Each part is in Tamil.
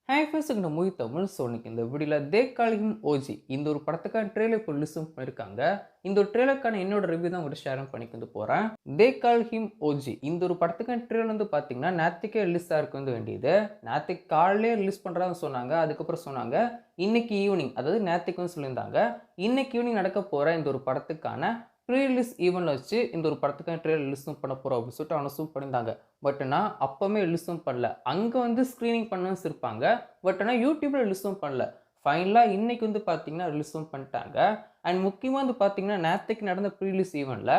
ஹாய் ஃப்ரெண்ட்ஸ், இந்த மூவி தமிழ் சோனிக்கு இந்த வீடியோவில் தே கால் ஹிம் ஓஜி இந்த ஒரு படத்துக்கான ட்ரெய்லர் இப்போ ரிலீஸும் பண்ணியிருக்காங்க. இந்த ஒரு ட்ரெய்லருக்கான என்னோட ரிவ்யூ தான் உங்கள்கிட்ட ஷேர் பண்ணிக்க போகிறேன். தே கால் ஹிம் ஓஜி இந்த ஒரு படத்துக்கான ட்ரெய்லர் வந்து பார்த்தீங்கன்னா நேற்றுக்கே ரிலீஸ் ஆகிருக்கு வந்து வேண்டியது. நேற்றுக்கு காலையிலே ரிலீஸ் பண்ணுறாங்கன்னு சொன்னாங்க. அதுக்கப்புறம் சொன்னாங்க இன்னைக்கு ஈவினிங், அதாவது நேற்றுக்குன்னு சொல்லியிருந்தாங்க. இன்னைக்கு ஈவினிங் நடக்க போகிற இந்த ஒரு படத்துக்கான ப்ரீ ரிலீஸ் ஈவெண்ட்டில் வச்சு இந்த ஒரு படத்துக்கான ட்ரெய்லர் ரிலீஸும் பண்ண போகிறோம் அப்படின்னு சொல்லிட்டு அனௌன்ஸும் பண்ணியிருந்தாங்க. பட் நான் அப்போவுமே ரிலீஸும் பண்ணல. அங்கே வந்து ஸ்க்ரீனிங் பண்ணணும்னு இருப்பாங்க. பட் ஆனால் யூடியூப்ல ரிலீஸும் பண்ணல. ஃபைனலாக இன்னைக்கு வந்து பார்த்தீங்கன்னா ரிலீஸும் பண்ணிட்டாங்க. அண்ட் முக்கியமாக வந்து பார்த்தீங்கன்னா நேத்தைக்கு நடந்த ப்ரீ ரிலீஸ் ஈவெண்ட்டில்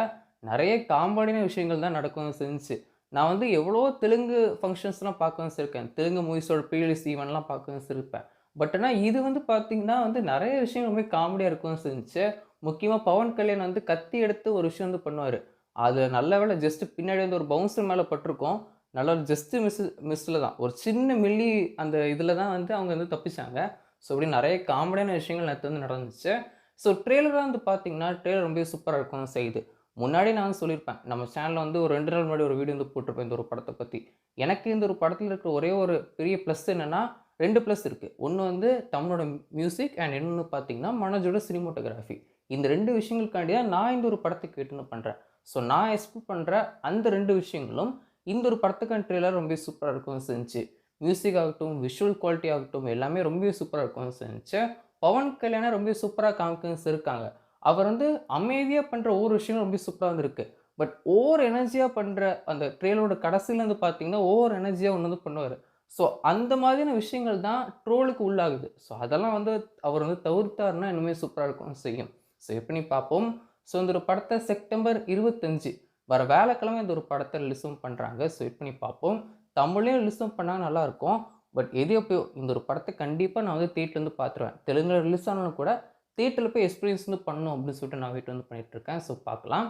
நிறைய காமெடியான விஷயங்கள் தான் நடக்கவும் செஞ்சுச்சு. நான் வந்து எவ்வளோ தெலுங்கு ஃபங்க்ஷன்ஸ்லாம் பார்க்கவும் செஞ்சிருக்கேன். தெலுங்கு மூவிஸோட ப்ரீ ரிலீஸ் ஈவெண்ட்லாம் பார்க்கவும் செஞ்சிருப்பேன். பட் ஆனால் இது வந்து பார்த்தீங்கன்னா வந்து நிறைய விஷயங்கள் ரொம்ப காமெடியாக இருக்கவும் செஞ்சுச்சு. முக்கியமாக பவன் கல்யாண் வந்து கத்தி எடுத்து ஒரு விஷயம் வந்து பண்ணுவார். அது நல்ல வேளை ஜஸ்ட் பின்னாடி வந்து ஒரு பவுன்சர் மேலே பட்டிருக்கும். நல்ல ஒரு ஜஸ்ட் மிஸ்ல தான். ஒரு சின்ன மில்லி அந்த இதில தான் வந்து அவங்க வந்து தப்பிச்சாங்க. ஸோ இப்படி நிறைய காமெடியான விஷயங்கள் நேத்து வந்து நடந்துச்சு. ஸோ ட்ரெய்லர்லாம் வந்து பார்த்தீங்கன்னா, ட்ரெய்லர் ரொம்பவே சூப்பரா இருக்கவும் செய்யுது. முன்னாடியே நான் வந்து சொல்லியிருப்பேன். நம்ம சேனல்ல வந்து ஒரு 2 நாள் முன்னாடி ஒரு வீடியோ வந்து போட்டிருப்பேன் இந்த ஒரு படத்த பத்தி. எனக்கு இந்த ஒரு படத்தில இருக்கிற ஒரே ஒரு பெரிய ப்ளஸ் என்னன்னா, 2 ப்ளஸ் இருக்கு. ஒண்ணு வந்து தமிழோட மியூசிக் அண்ட் இன்னொன்னு பார்த்தீங்கன்னா, மனோஜோட சினிமாட்டோகிராஃபி. இந்த 2 விஷயங்களுக்காண்டி தான் நான் இந்த ஒரு படத்துக்கு வெயிட் பண்றேன். ஸோ நான் எக்ஸ்பெக்ட் பண்ற அந்த 2 விஷயங்களும் இந்த ஒரு படத்துக்கான ட்ரெய்லர் ரொம்பவே சூப்பரா இருக்கவும் செஞ்சுச்சு. மியூசிக் ஆகட்டும், விஷுவல் குவாலிட்டி ஆகட்டும் எல்லாமே ரொம்பவே சூப்பரா இருக்கவும் செஞ்சுச்சு. பவன் கல்யாணம் ரொம்பவே சூப்பரா காமிக்கவும் செஞ்சிருக்காங்க. அவர் வந்து அமைதியா பண்ற ஒவ்வொரு விஷயமும் ரொம்ப சூப்பரா வந்திருக்கு. பட் ஓவர் எனர்ஜியா பண்ற அந்த ட்ரெய்லரோட கடைசில வந்து பார்த்தீங்கன்னா, ஓவர் எனர்ஜியா ஒண்ணு வந்து பண்ணுவாரு. ஸோ அந்த மாதிரியான விஷயங்கள் தான் ட்ரோலுக்கு உள்ளாகுது. ஸோ அதெல்லாம் வந்து அவர் வந்து தவிர்த்தாருன்னா இன்னுமே சூப்பரா இருக்கவும் செய்யும். ஸோ எப்படின்னு பார்ப்போம். ஸோ இந்த ஒரு படத்த செப்டம்பர் 25 வர வியாழக்கிழமை இந்த ஒரு படத்த ரிலீஸும் பண்றாங்க. ஸோ வெயிட் பண்ணி பார்ப்போம். தமிழ்லயும் ரிலீஸும் பண்ணா நல்லாயிருக்கும். பட் எது எப்பயோ இந்த ஒரு படத்த கண்டிப்பா நான் வந்து தியேட்டர்ல வந்து பார்த்துருவேன். தெலுங்குல ரிலீஸ் ஆனாலும் கூட தியேட்டர்ல போய் எக்ஸ்பீரியன்ஸ் வந்து பண்ணணும் அப்படின்னு சொல்லிட்டு நான் வெயிட் வந்து பண்ணிட்டு இருக்கேன். ஸோ பார்க்கலாம்.